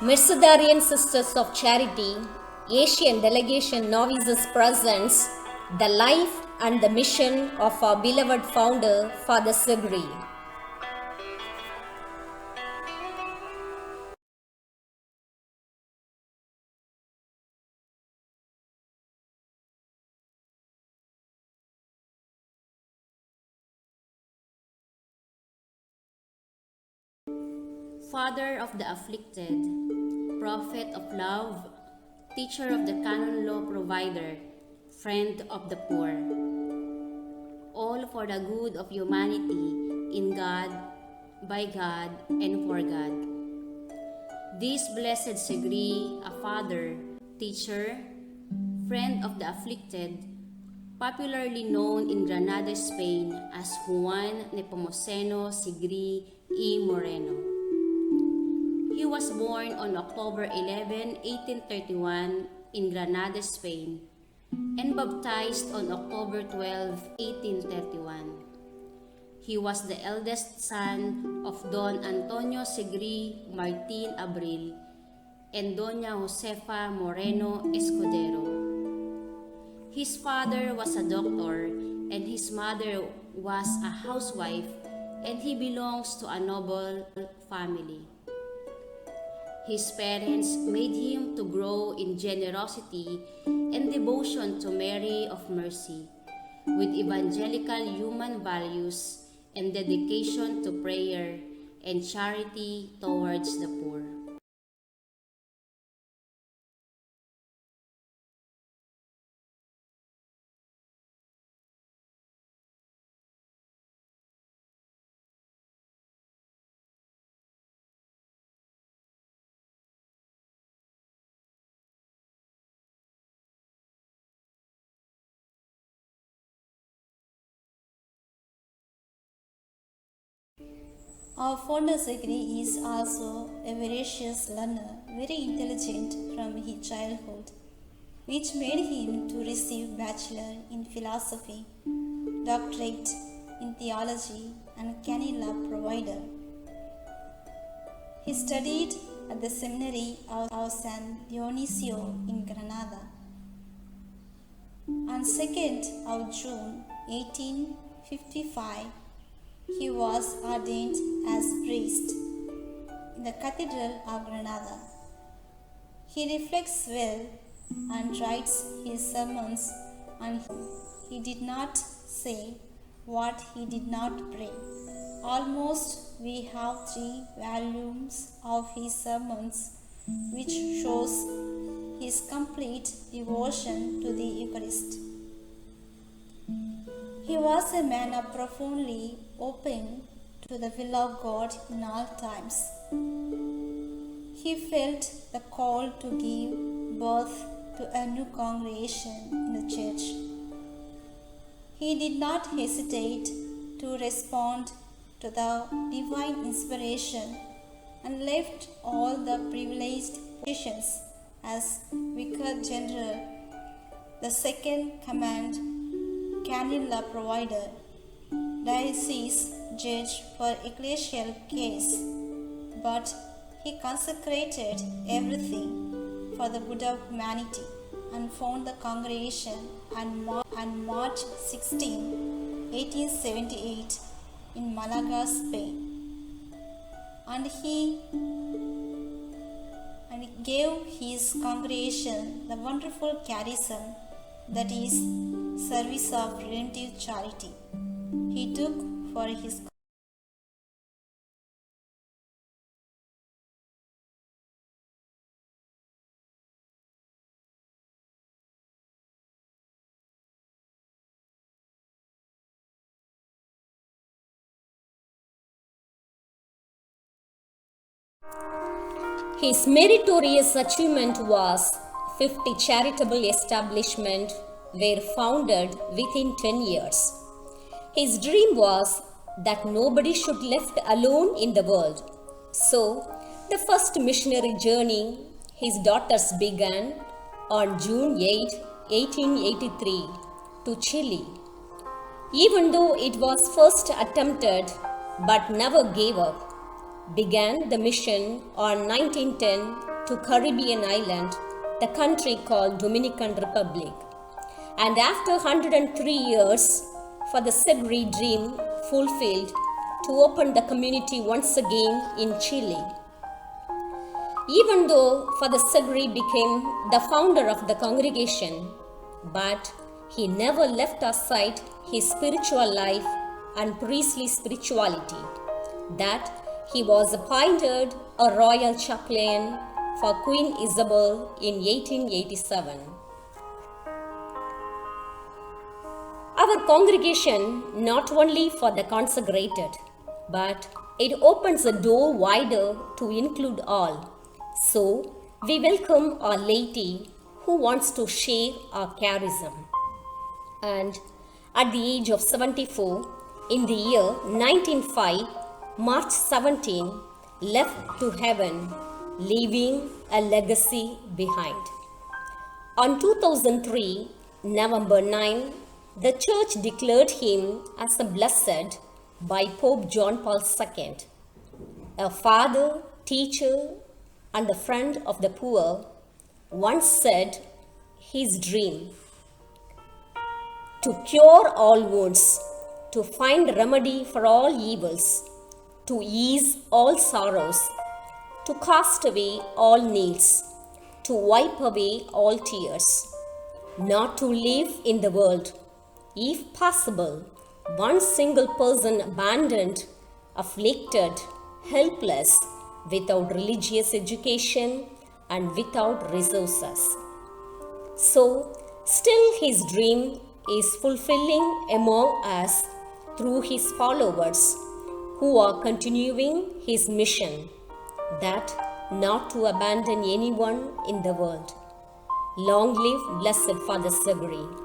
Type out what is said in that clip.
Mercedarian Sisters of Charity, Asian Delegation Novices presents the life and the mission of our beloved founder, Father Sigri. Father of the afflicted, prophet of love, teacher of the canon law provider, friend of the poor. All for the good of humanity, in God, by God, and for God. This blessed Sigri, a father, teacher, friend of the afflicted, popularly known in Granada, Spain as Juan Nepomuceno Sigri y Moreno. He was born on October 11, 1831 in Granada, Spain, and baptized on October 12, 1831. He was the eldest son of Don Antonio Sigri Martin Abril and Doña Josefa Moreno Escudero. His father was a doctor and his mother was a housewife, and he belongs to a noble family. His parents made him to grow in generosity and devotion to Mary of Mercy, with evangelical human values and dedication to prayer and charity towards the poor. Our founder Sigri is also a voracious learner, very intelligent from his childhood, which made him to receive bachelor in philosophy, doctorate in theology, and canon law provider. He studied at the seminary of San Dionisio in Granada. On 2nd of June 1855, he was ordained as priest in the Cathedral of Granada. He reflects well and writes his sermons, and he did not say what he did not pray. Almost we have 3 volumes of his sermons, which shows his complete devotion to the Eucharist. He was a man of profoundly open to the will of God in all times. He felt the call to give birth to a new congregation in the church. He did not hesitate to respond to the divine inspiration and left all the privileged positions as Vicar General, the second command, canon law provider, diocese judge for ecclesial case, but he consecrated everything for the good of humanity and founded the congregation on March 16, 1878 in Malaga, Spain. And he gave his congregation the wonderful charism that is service of redemptive charity. He took for his His meritorious achievement was 50 charitable establishments were founded within 10 years. His dream was that nobody should be left alone in the world. So, the first missionary journey his daughters began on June 8, 1883 to Chile. Even though it was first attempted but never gave up, began the mission on 1910 to Caribbean island, the country called Dominican Republic. And after 103 years, for the Segre dream fulfilled to open the community once again in Chile. Even though Father Segre became the founder of the congregation, but he never left aside his spiritual life and priestly spirituality, that he was appointed a royal chaplain for Queen Isabel in 1887. Our congregation not only for the consecrated, but it opens a door wider to include all. So, we welcome our laity who wants to share our charism. And at the age of 74, in the year 1905, March 17, left to heaven, leaving a legacy behind. On 2003, November 9, the church declared him as a blessed by Pope John Paul II, a father, teacher, and a friend of the poor, once said his dream to cure all wounds, to find remedy for all evils, to ease all sorrows, to cast away all needs, to wipe away all tears, not to live in the world, if possible, one single person abandoned, afflicted, helpless, without religious education and without resources. So, still his dream is fulfilling among us through his followers who are continuing his mission, that not to abandon anyone in the world. Long live Blessed Father Segre.